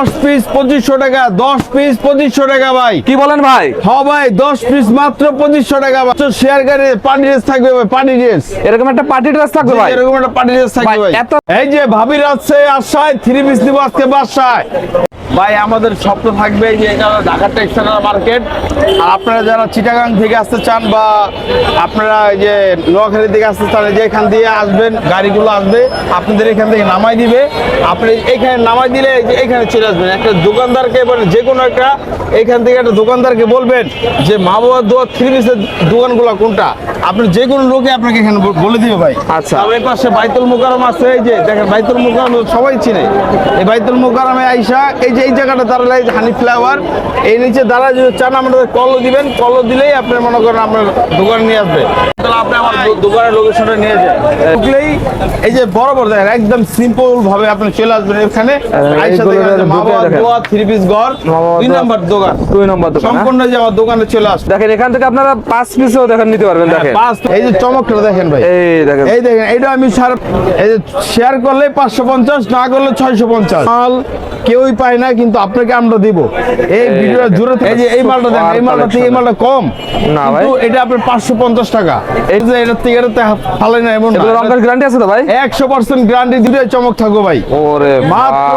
10 piece 2500 টাকা, 10 piece 2500 টাকা ভাই। কি বলেন ভাই? হ্যাঁ ভাই, 10 পিস মাত্র 2500 টাকা ভাই। শেয়ার গাড়ি পার্টি ড্রেস থাকবে ভাই, পার্টি ড্রেস। এরকম একটা পার্টি ড্রেস থাকবে ভাই? এরকম একটা পার্টি ড্রেস থাকবে ভাই। এই যে ভাবির আছে আশায় 3 পিস নিব আজকে বাসায় ভাই। আমাদের স্বপ্ন থাকবে যে এটা ঢাকা টেক্সটাইল মার্কেট। আর আপনারা যারা চিটাগাং থেকে আসতে চান বা আপনারা যে নোয়াখালী থেকে আসতে চান, যে এখান দিয়ে আসবেন, গাড়িগুলো আসবে আপনাদের এখান থেকে নামাই দিবে। আপনি এখানে নামাই দিলে যে এখানে চলে আসবেন। একটা দোকানদারকে মানে যে কোনো একটা এখান থেকে একটা দোকানদারকে বলবেন যে মা বাবার দোয়া 3 পিসের দোকানগুলো কোনটা, আপনি যে কোনো লোকে আপনাকে এখানে বলে দিবে ভাই। আচ্ছা, আর এই পাশে বাইতুল মুকাররম আছে। এই যে দেখেন বাইতুল মুকাররম সবাই চিনে। এই বাইতুল মুকাররমে আইসা এই যে এই জায়গাটা দাঁড়ালে হানি ফ্লাওয়ার, এই নিচে দাঁড়ায় যদি চান আমাদের কল দিবেন, কল দিলেই আপনি মনে করেন আপনার দোকানে নিয়ে আসবে। তাহলে আপনি আমার দোকানের লোকেশনে নিয়ে যান। ঢুকলেই এই যে বরাবর দেখেন একদম সিম্পল ভাবে আপনি চলে আসবেন এখানে। আইসা দেখেন মা বাবা দোয়া 3 পিস ঘর 2 নম্বর দোকান, 2 নম্বর দোকান সম্পূর্ণ যে আমার দোকানে চলে আসবে। দেখেন এখান থেকে আপনারা 5 পিসও দেখেন নিতে পারবেন। দেখেন এই যে চমকটা দেখেন ভাই, এই দেখেন এটা আমি এই যে শেয়ার করলে 550, না করলে 650 মাল কেউই পায় না, কিন্তু আপনাকে আমরা দিব। এই ভিডিওটা জুড়ে এই যে এই মালটা দেখেন, এই মালটা থেকে এই মালটা কম না ভাই, এটা আপনার 550 টাকা। এই যে এটা থেকে এটা ফালাই না এমন। এগুলো রংের গ্যারান্টি আছে তো ভাই? 100% গ্যারান্টি দিতে চমক থাকো ভাই। ওরে মাত্র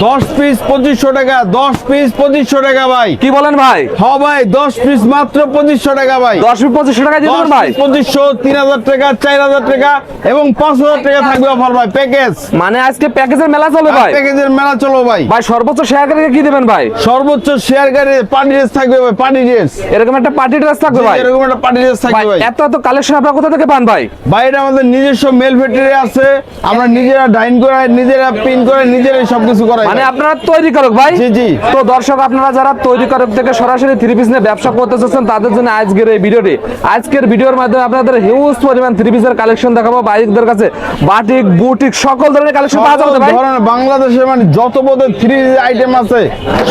10 পিস 2500 টাকা, 10 পিস 2500 টাকা ভাই। কি বলেন ভাই? হ্যাঁ ভাই, 10 পিস মাত্র 2500 টাকা ভাই। 10 পিস 2500 টাকা দিবেন ভাই? 2500, 3000 টাকা, 4000 টাকা এবং 5000 টাকা থাকবে অফার ভাই, প্যাকেজ। মানে আজকে প্যাকেজের মেলা চলবে ভাই? প্যাকেজের মেলা চলো ভাই। ভাই সর্বোচ্চ শেয়ার গাড়ি কি দিবেন ভাই? সর্বোচ্চ শেয়ার গাড়ি পার্টি ড্রেস থাকবে ভাই, পার্টি ড্রেস। এরকম একটা পার্টি ড্রেস থাকবে ভাই? এরকম একটা পার্টি ড্রেস থাকবে ভাই। এত কালেকশন আপনারা কোথা থেকে পান ভাই? ভাই এটা আমাদের নিজস্ব মেল ফ্যাক্টরি আছে, আমরা নিজেরা ডাইন করে, নিজেরা প্রিন্ট করে, নিজেরাই সবকিছু করাই। মানে আপনারা তৈরি করক ভাই? জি জি। তো দর্শক আপনারা যারা তৈরি করক থেকে সরাসরি 3 পিস নিয়ে ব্যবসা করতে চাচ্ছেন তাদের জন্য আজকের এই ভিডিওটি। আজকের ভিডিওর মাধ্যমে আপনাদের হিউজ পরিমাণ 3 পিসের কালেকশন দেখাবো। বাইকদের কাছে বাটিক, বুটিক সকল ধরনের কালেকশন পাওয়া যাবে ভাই। বাংলাদেশে মানে যত পদের 3 আইটেম আছে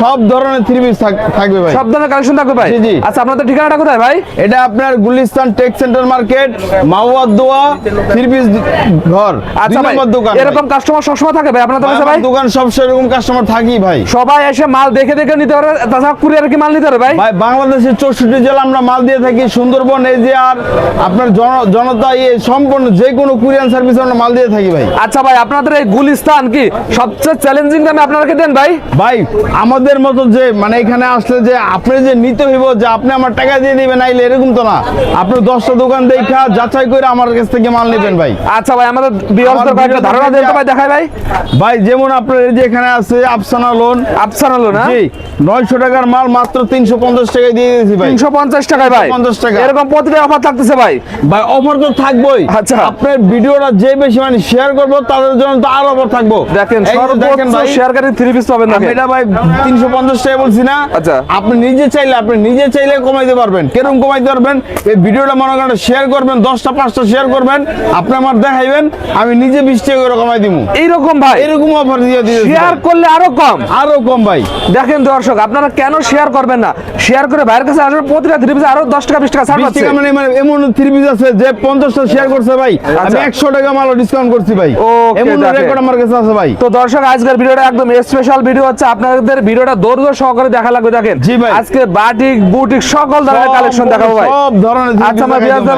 সব ধরনের 3 পিস থাকবে ভাই, সব ধরনের কালেকশন থাকবে ভাই। জি জি। আচ্ছা আপনাদের ঠিকানাটা কোথায় ভাই? এটা আপনার গুলিস্তান টেক সেন্টার মার্কেট, মাওয়াদ দোয়া 3 পিস ঘর, 2 নম্বর দোকান। এরকম কাস্টমার সবসময় থাকে ভাই আপনাদের কাছে ভাই? দোকান সব সেরকম কাস্টমার থাকি ভাই। সবাই এসে মাল দেখে দেখে নিতে পারে, তাছাড়া কুরিয়ার কি মাল নিতে পারে ভাই? ভাই বাংলাদেশের 64 জেলা আমরা মাল দিয়ে থাকি। সুন্দরবন এই যে আর আপনার জনতা সম্পূর্ণ যে কোনো কুরিয়ার সার্ভিস আমরা মাল দিয়ে থাকি ভাই। আচ্ছা ভাই আপনাদের এই গুলিস্তান কি সবচেয়ে চ্যালেঞ্জিং দামে আপনারা কি দেন ভাই? ভাই আমাদের মতো যে মানে এখানে আসলে যে আপনি যে নিতে হইব যে আপনি আমার টাকা দিয়ে দিবেন আইলে এরকম তো না। আপনি 10টা দোকান দেখা যাচাই করে আমার কাছ থেকে মাল নেবেন ভাই। আচ্ছা ভাই আমাদের ভিউয়ারদের কয়েকটা ধারণা দেন তো ভাই, দেখাই ভাই। ভাই যেমন আপনার এই যে এখানে আছে আফসানা লোন, আফসানা লোন জি 900 টাকার মাল মাত্র 350 টাকায় দিয়ে দিয়েছি ভাই। 350 টাকায় ভাই? 350 টাকা। এরকম প্রতিটা অফার থাকতেছে ভাই? ভাই অফার তো থাকবোই। আচ্ছা আপনার ভিডিওটা যে বেশি মানে শেয়ার করব তাদের জন্য তো আরো অফার থাকবো। দেখেন সর্বোচ্চ শেয়ার গাড়ি 3 পিস পাবেন দেখেন। এটা ভাই 350 টাকা বলছি না। আচ্ছা আপনি নিজে চাইলে কমাইতে পারবেন। কেরকম কমাইতে পারবেন? এই ভিডিওটা মনে করেন শেয়ার করবেন, 10টা 5টা শেয়ার করবেন, আপনি আমার দেখাইবেন, আমি নিজে 20 টাকা করে কমাই দিমু। এইরকম ভাই? এরকম অফার দিয়ে দিয়েছি। শেয়ার করলে আরো কম ভাই। দেখেন দর্শক আপনারা কেন শেয়ার করবেন না? শেয়ার করে ভাইয়ের কাছে আসলে প্রতিটা 3 পিস আরো 10 টাকা 20 টাকা ছাড় পাচ্ছে। মানে এমন 3 পিস আছে যে 50টা শেয়ার করছে ভাই, আমি 100 টাকা মাল ডিসকাউন্ট করছি ভাই। এমন রেকর্ড আমার কাছে আছে ভাই। তো দর্শক আজকের ভিডিওটা একদম স্পেশাল ভিডিও হচ্ছে, আপনাদের ভিডিওটা ধৈর্য সহকারে দেখা লাগবে। দেখেন জি ভাই, আজকে বাটিক, বুটিক সকল ধরনের কালেকশন দেখাবো ভাই, সব ধরনের। আচ্ছা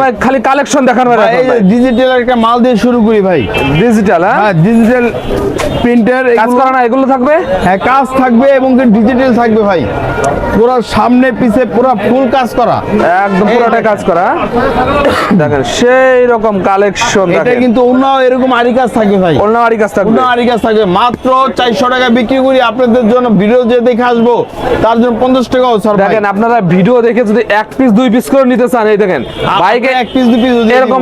ভাই খালি কালেকশন দেখানো ভাই। এই ডিজিটাল একটা মাল দিয়ে শুরু করি ভাই। ডিজিটাল? হ্যাঁ ডিজিটাল প্রিন্টার কাজ করা না এগুলো থাকবে? হ্যাঁ কাজ থাকবে এবং ডিজিটাল থাকবে ভাই। পুরো সামনে পিছে পুরো ফুল কাজ করা, একদম পুরোটা কাজ করা। দেখেন সেই রকম কালেকশন। এটা কিন্তু অন্য এরকম আরি কাজ থাকবে ভাই, অন্য আরি কাজ থাকবে, অন্য আরি কাজ থাকবে। মাত্র 400 টাকা বিক্রি করি আপনাদের জন্য। ভিডিও যে দেখে আসবো তার জন্য 50 টাকাও ছাড়। দেখেন আপনারা ভিডিও দেখে যদি 1 পিস 2 পিস করে নিতে চান, এই দেখেন বাইকে 1 পিস 2 পিস এরকম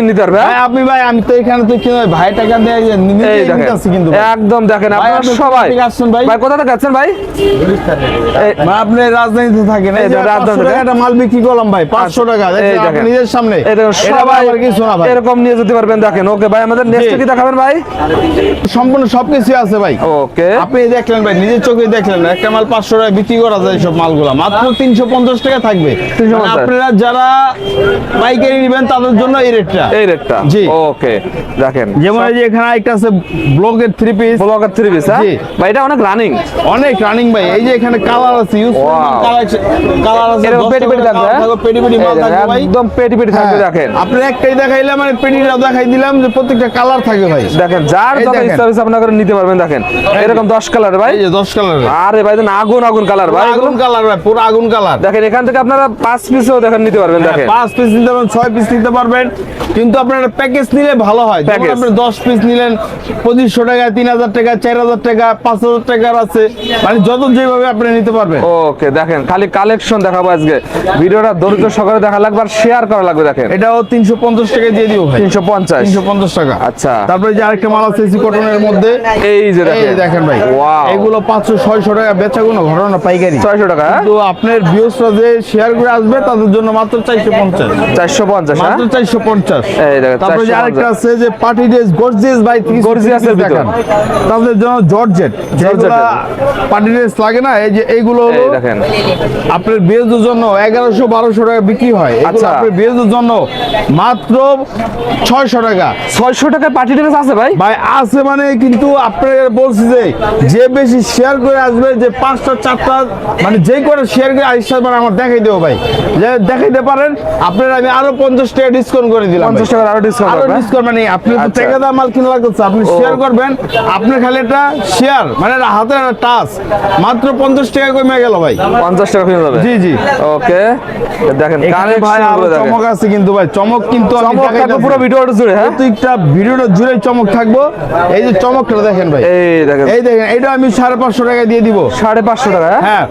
নিতে পারবে ভাই। আপনি ভাই আমি তো এখানে তো কি ভাই টাকা দেয় যে নিতেছি কিন্তু একদম। দেখেন আপনারা সবাই আসছেন ভাই। ভাই কোথা থেকে আসছেন ভাই? আপনি রাজধানীতে থাকেন। এই যে 500 টাকা একটা মাল বিক্রি করলাম ভাই, 500 টাকা আপনি নিজের সামনে। সবাই এরকম নিয়ে যেতে পারবেন। দেখেন ওকে ভাই আমাদের নেক্সট কি দেখাবেন ভাই? সম্পূর্ণ সবকিছু আছে ভাই। ওকে আপনি দেখলেন ভাই, নিজের চোখে দেখলেন একটা মাল 500 টাকা বিক্রি করা যায়। সব মালগুলো মাত্র 350 টাকা থাকবে। আপনারা যারা পাইকারি নেবেন তাদের জন্য এই রেটটা। জি ওকে দেখেন, যেমন এই যে এখানে একটা আছে ব্লকের 3 পিস, ব্লকের 3 পিস। হ্যাঁ জি। ভাই এটা অনেক রানিং ভাই। এই যে এখানে কালার আছে, ইউজ কালার আছে, এরকম পেটি পেটি থাকবে, পেটি পেটি মাল থাকবে ভাই, একদম পেটি পেটি থাকবে। দেখেন আপনি একটাই দেখাইলাম মানে পেটিটা দেখাই দিলাম যে প্রত্যেকটা কালার থাকে ভাই। দেখেন যার যত ইচ্ছা হইছে আপনারা নিতে পারবেন। দেখেন এরকম 10 কালার ভাই, এই যে 10 কালার। আরে ভাই দেখেন আগুন আগুন কালার ভাই, আগুন কালার ভাই, পুরো আগুন কালার। দেখেন এখান থেকে আপনারা 5 পিসও দেখেন নিতে পারবেন। দেখেন 5 পিস নিতে পারবেন, 6 পিস নিতে পারবেন, কিন্তু আপনারা প্যাকেজ নিলে ভালো হয়। যেমন আপনি 10 পিস নিলেন 2500 টাকা, 3000 টাকা, 4000 টাকা, 5000 টাকার আছে, মানে যত যেভাবে আপনি নিতে পারবেন। ওকে দেখেন খালি কালেকশন দেখাবো আজকে, ভিডিওটা ধৈর্য সহকারে দেখা লাগবে আর শেয়ার করা লাগবে। দেখেন এটাও 350 টাকা দিয়ে দিব ভাই, 350 টাকা। আচ্ছা তারপরে যে আরেকটা মাল আছে এসি কটনের মধ্যে, এই যে এই দেখেন ভাই, ওয়াও, এগুলো 500-600 টাকা বেচা কোনো ঘটনা পাইকারি, 600 টাকা। কিন্তু আপনার ভিউসরা যে শেয়ার করে আসবে তাদের জন্য মাত্র 450, 450 মাত্র 450। এই দেখেন তারপরে যে আরেকটা আছে যে পার্টি ড্রেস গর্জিয়াস ভাই, গর্জিয়াসের ভিতর তাদের জন্য জর্জেট, যেগুলো পার্টি ড্রেস লাগে না, এই যে এইগুলো হলো দেখেন আপনার বিয়ের জন্য 1100-1200 টাকা বিক্রি হয়, এগুলো আপনার বিয়ের জন্য মাত্র 600 টাকা। 600 টাকায় পার্টি ড্রেস আছে ভাই? ভাই আছে মানে, কিন্তু আপনার বলছি যে বেশি শেয়ার করে আসবে, যে 5টা 4টা মানে যে করে শেয়ার করে আসছে মানে আমার দেখাই দেবো ভাই, যে দেখাইতে পারেন আপনার আমি আরো 50 টাকা ডিসকাউন্ট করে দিলাম। 50 টাকা আরো ডিসকাউন্ট মানে আপনি তো টাকা মাল কিনা লাগছে, আপনি শেয়ার করবেন, আপনার খালি একটা শেয়ার মানে হাতে একটা টাচ, মাত্র 50 টাকা কমে গেল ভাই, 50 টাকা কমে যাবে। জি জি ওকে দেখেন এখানে ভাই আরো চমক আছে, কিন্তু ভাই চমক কিন্তু আমি দেখাইতাছি পুরো ভিডিওটা জুড়ে। হ্যাঁ প্রত্যেকটা ভিডিওটা জুড়ে চমক থাকবো। এই যে চমকটা দেখেন ভাই, এই দেখেন, এটা আমি 550 টাকা দিয়ে দিব। 550 টাকা? হ্যাঁ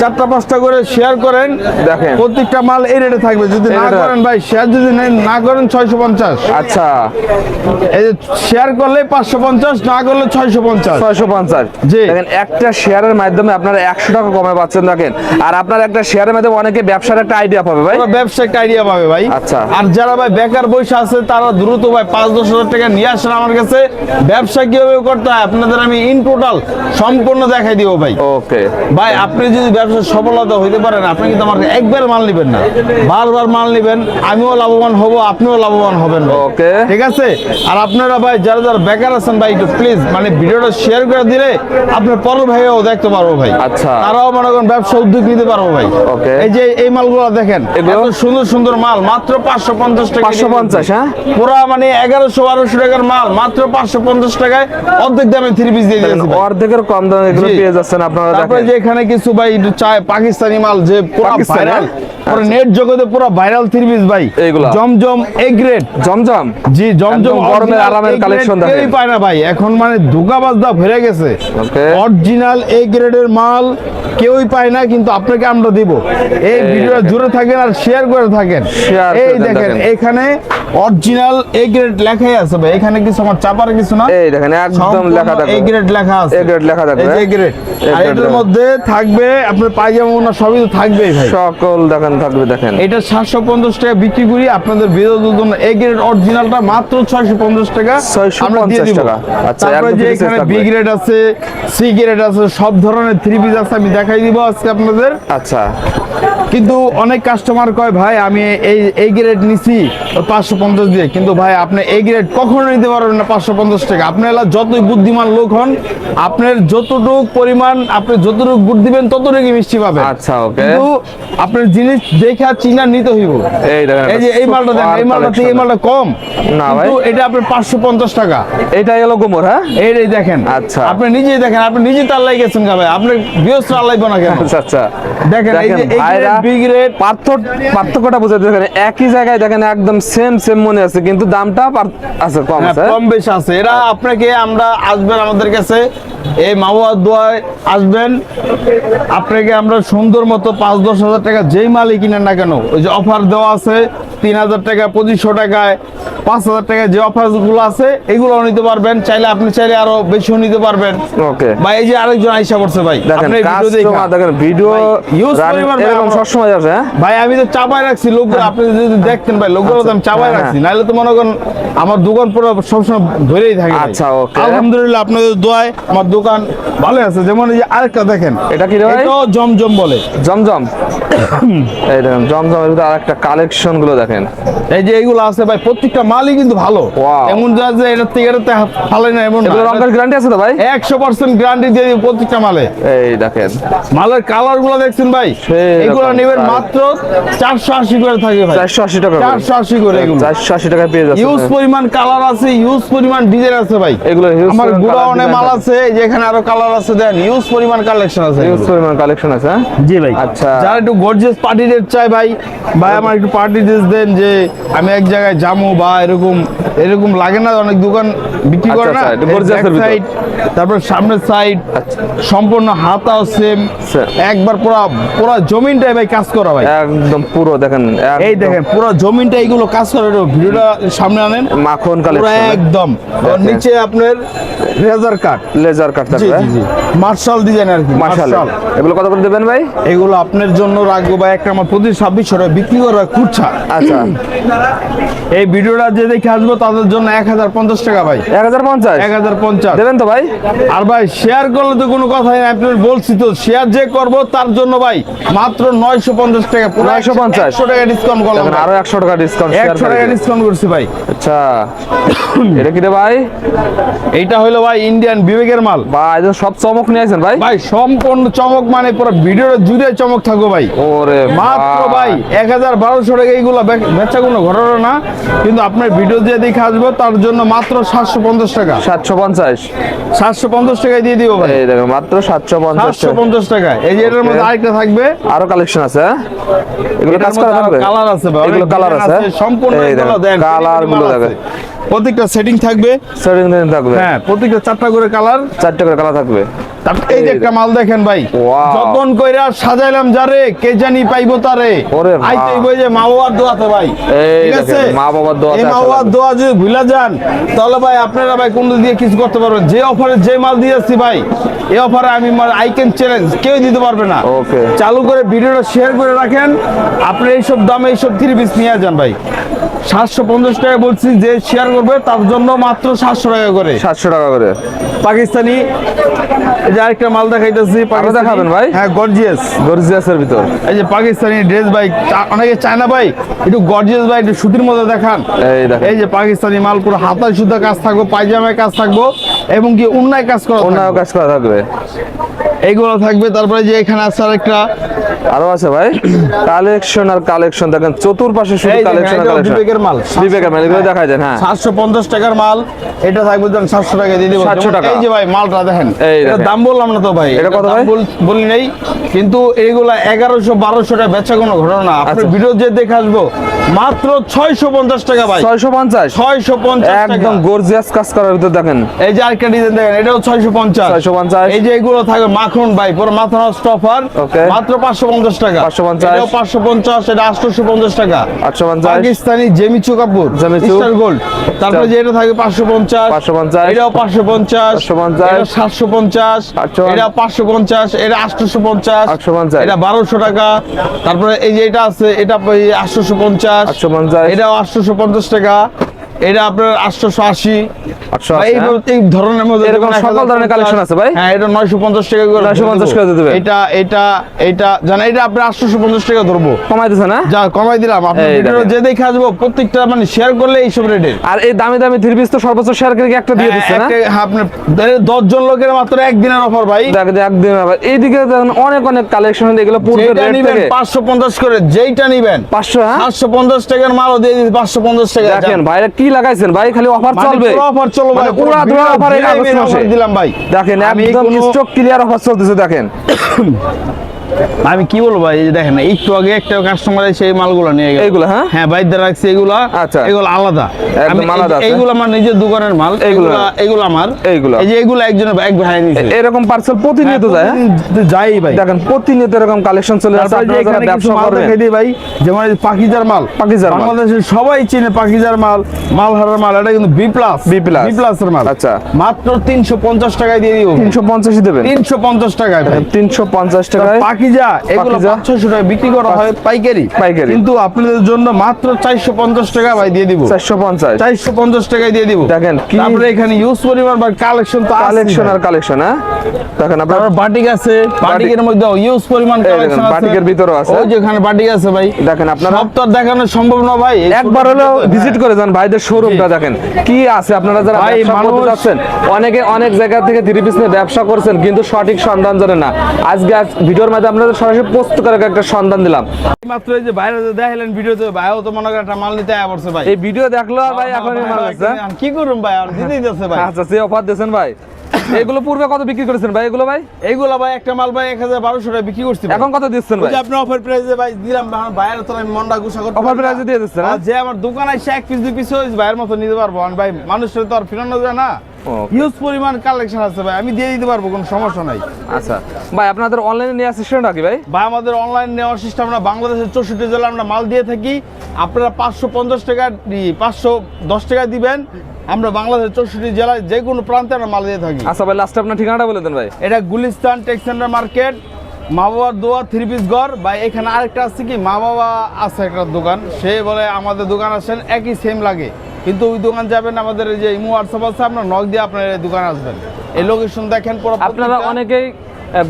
4টা 5টা করে শেয়ার করেন, দেখেন প্রত্যেকটা মাল এই রেটে থাকবে। যদি না করেন ভাই, শেয়ার যদি না করেন 650। আচ্ছা এই যে শেয়ার করলে 550, না করলে 650। 650 জি। দেখেন একটা শেয়ারের মাধ্যমে আপনারা 100 টাকা কমে পাচ্ছেন। দেখেন আর আপনার একটা শেয়ারের মাধ্যমে অনেকে ব্যবসার একটা আইডিয়া পাবে ভাই, ব্যবসা একটা আইডিয়া পাবে ভাই। আচ্ছা। আর যারা ভাই বেকার বসে আছে তারা দ্রুত ভাই 5-10 হাজার টাকা নিয়ে আসেন আমার কাছে, ব্যবসা কিভাবে করতে হয় আপনাদের আমি ইন টোটাল সম্পূর্ণ দেখাই দিব ভাই। ওকে ভাই আপনি যদি ব্যবসা সফলতা হইতে পারেন, আপনি কিন্তু আমার একবার মাল নেবেন না, বারবার মাল নেবেন, আমিও লাভবান হব, আপনিও লাভবান হবেন। ওকে ঠিক আছে। আর আপনারা ভাই যারা যারা বেকার আছেন ভাই, একটু প্লিজ মানে ভিডিওটা শেয়ার করে দিলে আপনার পর ভাইও দেখতে পারবো ভাই। আচ্ছা। তারাও মনে করেন ব্যবসা উদ্যোগ নিতে পারবো ভাই। ওকে। এই যে এই মালগুলো দেখেন, এত সুন্দর সুন্দর মাল, মাত্র 550 টাকা। 550? হ্যাঁ পুরা মানে 1100-1200 টাকার মাল মাত্র 550 টাকায় অর্ধেক দামে 3 পিস দিয়ে দিয়েছি ভাই। অর্ধেকের কম দামে এগুলো জি। পেয়ে যাচ্ছেন আপনারা। তারপরে যে এখানে কিছু ভাই চায় পাকিস্তানি মাল, যে পুরো পাকিস্তানি, ভাইরাল, পুরো আচ্ছা। নেট জগতে পুরো ভাইরাল 3 পিস ভাই, এইগুলা জমজম এ গ্রেড। জমজম? জি জমজম গরমের আরামের কালেকশন দেখেন, কেউই পায় না ভাই, এখন মানে ধোঁকাবাজদা ভরে গেছে। ওকে। অরিজিনাল এ গ্রেডের মাল কেউই পায় না, কিন্তু আপনাকে আমরা দিব। এই ভিডিওটা জুড়ে থাকেন আর শেয়ার করে থাকেন। শেয়ার করে এই দেন, দেখেন দেখেন। এখানে অরিজিনাল এ গ্রেড লেখাই আছে ভাই, এখানে কিছু আমার চাপার কিছু না, এই দেখেন একদম লেখা থাকবে, এ গ্রেড লেখা আছে, এ গ্রেড লেখা থাকবে, এ গ্রেড। আর এটার মধ্যে থাকবে আপনার পায়জামা ওনা সবই তো থাকবেই ভাই, সকল দেখেন থাকবে। দেখেন এটা 750 টাকা বিক্রি করি, আপনাদের বিরোধীর জন্য এ গ্রেড অরিজিনালটা মাত্র 650 টাকা আমরা দিয়ে 650 দিব। টাকা। আচ্ছা, তারপরে যে একদম এখানে থাকবে। বি গ্রেড আছে, সি গ্রেড আছে, সব ধরনের 3 পিস আছে, আমি দেখাই দিব আজকে আপনাদের। আচ্ছা কিন্তু অনেক কাস্টমার কয় ভাই আমি এই গ্রেড নিছি 550 দিয়ে, কিন্তু ভাই আপনি এই গ্রেড কখনো নিতে পারবেন না 550 টাকা। আপনারা যতই বুদ্ধিমান লোক হন, আপনার যতটুকু পরিমাণ আপনি যতটুকু গুড় দিবেন ততটুকুই মিষ্টি পাবেন। আচ্ছা ওকে। কিন্তু আপনার জিনিস দেখে চিনা নিতে হইব। এই দেখেন এই যে এই মালটা দেখেন, এই মালটা থেকে এই মালটা কম না ভাই, কিন্তু এটা আপনার 550 টাকা। এটা হলো গোমর। হ্যাঁ এই দেখেন, আচ্ছা। আপনি নিজেই দেখেন, আপনি নিজে তার লাই গেছেন ভাই, আপনি বিয়স্ত্র আলাইব না কেন? আচ্ছা আচ্ছা দেখেন এই যে ভাইরা বি গ্রেড পার্থক্যটা বুঝাতে দেখেন, একই জায়গায় দেখেন একদম সেম সেম মনে আছে, কিন্তু দামটা আছে কম আছে, কম বেশি আছে। এরা আপনাকে আমরা আসবেন আমাদের কাছে, এই মাওয়া দোয়ায় আসবেন, আপনাকে আমরা সুন্দর মতো 5-10 হাজার টাকা যেই মালই কিনেন না কেন, ওই যে অফার দেওয়া আছে 3000 টাকা, 2500 টাকায়, 5000 টাকা যে অফার গুলো আছে এগুলো নিতে পারবেন। চাইলে আপনি চাইলে আরো বেশিও নিতে পারবেন। ওকে ভাই এই যে আরেকজন আইসা করছে ভাই, দেখেন আপনি কাজ ভিডিও দেখা। দেখেন ভিডিও ভাই, use পরিমাণ ভাই এরকম আমার- সবসময় আসে, হ্যাঁ ভাই আমি তো চাপায় রাখছি লোকগুলো, আপনি যদি দেখতেন ভাই লোকগুলো তো আমি চাপায় হ্যাঁ, রাখছি, নাহলে তো মনে করেন আমার দোকান পুরো সবসময় ভরেই থাকে ভাই। আচ্ছা, okay. আলহামদুলিল্লাহ আপনাদের দোয়ায় আমার দোকান ভালো আছে। যেমন এই যে আরেকটা দেখেন, এটা কি রে ভাই? এটাও জমজম বলে। জমজম। এই দেখেন জমজমের ভিতরে আরেকটা কালেকশন গুলো দেখেন। এই যে এইগুলো আছে ভাই, প্রত্যেকটা মালই কিন্তু ভালো। Wow. এমন যা যে এটার থেকে এটাতে ফালে না এমন এগুলো না। রঙের গ্যারান্টি আছে তো ভাই? 100% গ্যারান্টি দিয়ে দিই প্রত্যেকটা মালে। এই দেখেন মালের কালার গুলো দেখছেন ভাই, সেই এগুলো রকম নেবেন colour। মাত্র 480 করে থাকে ভাই। 480 টাকা করে। 480 করে এগুলো। 480 টাকায় পেয়ে যাচ্ছে। ইউজ পরিমাণ কালার আছে, ইউজ পরিমাণ ডিজাইন আছে ভাই। এগুলো huge আমার পরিমাণ গোডাউনে colour মাল design আছে, যেখানে আরো কালার আছে দেন, ইউজ পরিমাণ কালেকশন আছে। ইউজ পরিমাণ কালেকশন আছে, হ্যাঁ? জি ভাই। আচ্ছা। যারা একটু গর্জিয়াস পার্টি ড্রেস চাই ভাই, ভাই আমার একটু পার্টি ড্রেস দেন, যে আমি এক জায়গায় যাবো বা এরকম এরকম লাগে না, অনেক দোকান বিক্রি করে আচ্ছা, না, আচ্ছা, একটু gorgeous এর ভিতর। সাইড তারপর সামনের সাইড আচ্ছা। সম্পূর্ণ হাতাও সেম, Same. একবার পুরা পুরা জমিনটাই ভাই কাজ করা ভাই। একদম পুরো দেখেন, এই দেখেন পুরো জমিনটা এইগুলো কাজ করে, ভিডিওটা সামনে আনেন, মাখন পুরো কালেকশন, একদম। ওর নিচে আপনার লেজার কাট, লেজার কাট জি থাকবে। জি জি, মার্শাল ডিজাইন আর কি, মাশাআল্লাহ। মার্শাল। এগুলো কত করে দেবেন ভাই? এগুলো আপনার জন্য রাখবো ভাই, একটা আমার প্রতি 2600 টাকা বিক্রি করা খুচরা। আচ্ছা। এই ভিডিওটা যে দেখে আসবো তাদের জন্য 1050 টাকা ভাই, 1050 1050 দেবেন তো ভাই? আর ভাই শেয়ার করলে তো কোনো কথাই নাই, আপনার বলছি তো শেয়ার যে করবো তার জন্য ভাই মাত্র 950 টাকা, পুরো 950 100 টাকা ডিসকাউন্ট করলাম দেখেন ভাই। আরো 100 টাকা ডিসকাউন্ট 100 টাকা ডিসকাউন্ট করছি ভাই। আচ্ছা। এটা কি রে ভাই? এইটা হলো ভাই ইন্ডিয়ান বিবেকের মাল ভাই এটা সব চমক নিয়ে আছেন ভাই। ভাই, সম্পূর্ণ চমক, মানে পুরো ভিডিওটা জুড়ে চমক থাকবো ভাই। ওরে মাত্র ভাই 1000-1200 টাকা, এইগুলো বেচা কোনো ঘটনা না, কিন্তু আপনার ভিডিও দিয়ে দেখে আসবো তার জন্য মাত্র 750 টাকা, 750। 750 টাকায় দিয়ে দিব ভাই, এই দেখেন মাত্র 750 টাকা। 750 টাকা। এই যে এটার মধ্যে আরেকটা থাকবে, আরো কালেকশন আছে, হ্যাঁ? এগুলো কাজ করা থাকবে? কালার আছে ভাই, এগুলো কালার আছে, সম্পূর্ণ এই এগুলো দেখেন দেন, কালার গুলো মাল আছে। দেখেন, প্রত্যেকটা সেটিং থাকবে, সেটিং দেন থাকবে, হ্যাঁ প্রত্যেকটা 4টা করে কালার। 4টা করে কালার থাকবে। তারপর এই যে একটা মাল দেখেন ভাই, Wow. যতন কইরা সাজাইলাম যারে, কে জানি পাইবো তারে। ওরে বাবা। আইতে বই যে মা বাবার দোয়াতে ভাই, এই ঠিক আছে? দেখেন, মা বাবার দোয়াতে এই মা আসা বাবার লাগবে। দোয়া যদি ভুলা যান, তাহলে ভাই আপনারা ভাই কোন দিয়ে কিছু করতে পারবেন। যে অফারে যে মাল দিয়েছি ভাই, এই অফারে আমি আই ক্যান চ্যালেঞ্জ, কেউ দিতে পারবে না। Okay. চালু করে ভিডিওটা শেয়ার করে রাখেন, আপনি এইসব দামে এইসব 3 পিস নিয়ে যান ভাই। 750 টাকা বলছি, যে শেয়ার করবে তার জন্য মাত্র 700 টাকা করে। 700 টাকা করে। পাকিস্তানি, এই যে আরেকটা মাল দেখাইতেছি, পাকিস্তানি। দেখাবেন ভাই? হ্যাঁ গর্জিয়াস। গর্জিয়াসের ভিতর এই যে পাকিস্তানি ড্রেস ভাই, অনেকে চায় না ভাই একটু গর্জিয়াস ভাই, একটু সুতির মধ্যে দেখান। এই দেখেন। এই যে পাকিস্তানি মাল, পুরো হাতায় সুতা কাজ থাকবো, পায়জামায় কাজ থাকবো, এবং কি উন্নায় কাজ করা অন্য থাকবে। কাজ করা থাকবে। এইগুলো থাকবে। তারপরে যে এখানে আছে আরেকটা, আরো আছে ভাই কালেকশন আর কালেকশন দেখেন, চতুর্পাশে শুধু এই দেখেন, কালেকশন আর এটাও কালেকশন। বিবেকের মাল। বিবেকের মাল, এগুলো দেখাই দেন, হ্যাঁ। 750 টাকার মাল, এটা থাকবে ধরেন 700 টাকা দিয়ে দিব। 700 টাকা। এই যে ভাই মালটা দেখেন, এই এটা দেখেন। দাম বললাম না তো ভাই, এটা কত দাম ভাই? বলি নাই, কিন্তু এইগুলা 1100-1200 টাকা বেচা কোনো ঘটনা না। আপনার আচ্ছা। ভিডিও যে দেখে আসবো মাত্র 650 টাকা ভাই, 650 650 একদম টাকা। গর্জিয়াস কাজ করার ভিতর দেখেন। এই যে আরেকটা ডিজাইন দেখেন, এটাও 650। 650 এই যে এগুলো থাকবে মাখন ভাই, পুরো মাথা নষ্ট অফার, Okay. মাত্র 550 টাকা। 550, এটাও 550, এটা 850 টাকা। 850, পাকিস্তানি জেমিচু কাপড়, জেমিচু। Star gold. তারপরে যে এটা থাকে 550, 550, এটাও 550, 550, এটা 750, 850, এটা 550, এটা 850, 850, এটা 1200 টাকা। তারপরে এই যে এটা আছে, এটা 850, 850, এটাও 850 টাকা। এটা আপনার 880। 880, ভাই, এই ধরনের মধ্যে এরকম দেখুন, সকল ধরনের 1050, collection আছে ভাই? হ্যাঁ, এটা 950 টাকা করে 950 করে দিতে হবে। এটা জানা, এটা আপনি 850 টাকা ধরবো, কমাই দিছে না? যা কমাই দিলাম। আপনার এই ভিডিও দেখেন। যে দেখে আসবো প্রত্যেকটা মানে শেয়ার করলে এইসব রেটের। আর এই দামি দামি থ্রি পিস তো সর্বোচ্চ শেয়ার করে একটা দিয়ে দিচ্ছে না? আপনার 10 জন লোকের মাত্র একদিনের অফার ভাই। দেখেন একদিন আবার এইদিকে দেখেন অনেক অনেক কালেকশন, এগুলো পূর্বের যেটা রেট নিবেন থেকে 550 করে, যেইটা নিবেন 500, হ্যাঁ? 750 টাকার মালও দিয়ে দিচ্ছি 550 টাকা। দেখেন ভাইরা কি লাগাইছেন ভাই, খালি অফার চলবে, অফার চলো ভাই, মানে উড়া ধুরা অফার এই আগস্ট মাসে দিলাম ভাই। দেখেন আমি একদম কোনো- স্টক ক্লিয়ার অফার চলতেছে দেখেন। আমি কি বলবো ভাই, এই যে দেখেন একটু আগে একটা কাস্টমার এসে এই মালগুলো নিয়ে গেল। এইগুলো হ্যাঁ হ্যাঁ বাইরে রাখছি এগুলা। আচ্ছা। এগুলো আলাদা, একদম আলাদা আছে। এইগুলো আমার নিজের দোকানের মাল। এগুলো আমার। এইগুলো এই যে এগুলো একজনের এক ভাই নিছে। এরকম পার্সেল প্রতিনিয়ত যায় হ্যাঁ? যাই ভাই, দেখেন প্রতিনিয়ত এরকম কালেকশন চলে আসে। তারপরে যে আপনারা যারা এখানে কিছু ব্যবসা মাল করবেন দেখাই দিই ভাই, যেমন এই পাকিজার মাল। পাকিজার মাল। বাংলাদেশের সবাই চিনে পাকিজার মাল, মালহারার মাল। এটা কিন্তু বি প্লাস এর মাল। আচ্ছা। মাত্র 350 টাকায় দিয়ে দিব। 350 দেবেন? 350 টাকায় ভাই। 350 টাকায় পাকিজা এগুলো পাকিজা। 500 টাকা বিক্রি করা হয় পাইকারি। কিন্তু আপনাদের জন্য মাত্র 450 টাকা ভাই দিয়ে দিব। 450 টাকায় দিয়ে দিব। দেখেন কি তারপরে এখানে ইউজ পরিমাণ বা কালেকশন তো কালেকশন আর কালেকশন হ্যাঁ। দেখেন আপনারা বাটিক আছে, বাটিকের মধ্যে ইউজ পরিমাণ কালেকশন আছে। বাটিকের ভিতরে আছে, ওই যেখানে বাটিক আছে ভাই। দেখেন আপনারা সব তো আর দেখানো সম্ভব না ভাই। একবার হলো ভিজিট করে যান ভাইদের শোরুমটা, দেখেন কি আছে। আপনারা যারা ভাই, ব্যবসা করতে মানুষ- যাচ্ছেন, অনেকে অনেক জায়গা থেকে থ্রি পিস নিয়ে ব্যবসা করছেন কিন্তু সঠিক সন্ধান জানেন না। আজকে ভিডিওর মাধ্যমে আপনাদের সরাসরি পোস্ট করে একটা সন্ধান দিলাম। মাত্র এই যে বাইরে দেখাইলেন ভিডিওতে, ভাইও তো মনে করেন একটা মাল নিতে আয়া পড়ছে ভাই। এই ভিডিও দেখলো আর ভাই এখনই মাল আছে। আমি কি করুম ভাই, আর দিতেই যাচ্ছে ভাই। আচ্ছা সে অফার দিয়েছেন ভাই। এগুলো পূর্বে কত বিক্রি করেছেন ভাই এগুলো ভাই? এইগুলা ভাই একটা মাল ভাই 1200 টাকা বিক্রি করছি ভাই। এখন কত দিচ্ছেন ওই ভাই? যে আপনি অফার প্রাইসে ভাই দিলাম, বাইরে তো আমি মনটা গুছা করতে অফার পারি না। প্রাইসে দিয়ে দিচ্ছেন আর যে আমার দোকানে এসে এক পিস দুই পিস ওই ভাইয়ের মতো নিতে পারবো। আর ভাই মানুষের তো আর ফিরানো যায় না। Okay. হিউজ পরিমাণ কালেকশন আছে ভাই, আমি দিয়ে দিতে পারবো, কোনো সমস্যা নাই। আচ্ছা ভাই, আপনাদের অনলাইনে নেওয়ার সিস্টেম নাকি ভাই? ভাই আমাদের অনলাইন নেওয়ার সিস্টেম, আমরা বাংলাদেশের 64 জেলা আমরা মাল দিয়ে থাকি। আপনারা 550 টাকা 510 টাকা দিবেন, আমরা বাংলাদেশের 64 জেলায় যে কোনো প্রান্তে আমরা মাল দিয়ে থাকি। আচ্ছা ভাই, লাস্টে আপনার ঠিকানাটা বলে দেন ভাই। এটা গুলিস্তান টেক্স সেন্টার মার্কেট, মা বাবার দোয়া থ্রি পিস ঘর। ভাই এখানে আরেকটা আছে কি, মা বাবা আছে একটা দোকান, সে বলে আমাদের দোকান আসেন একই সেম লাগে, কিন্তু ওই দোকান যাবেন আমাদের এই যে ইমো হোয়াটসঅ্যাপ আছে, আপনার নক দিয়ে আপনার এই দোকান আসবেন। এই লোকেশন দেখেন পুরো। আপনারা অনেকেই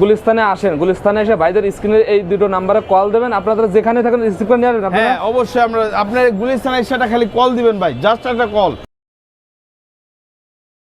গুলিস্তানে আসেন, গুলিস্তানে এসে ভাইদের স্ক্রিনের এই দুটো নাম্বারে কল দেবেন। আপনারা যেখানে থাকেন রিসিভ করে নিয়ে আসবেন। হ্যাঁ অবশ্যই, আমরা আপনার গুলিস্তান এসে খালি কল দিবেন ভাই, জাস্ট একটা কল।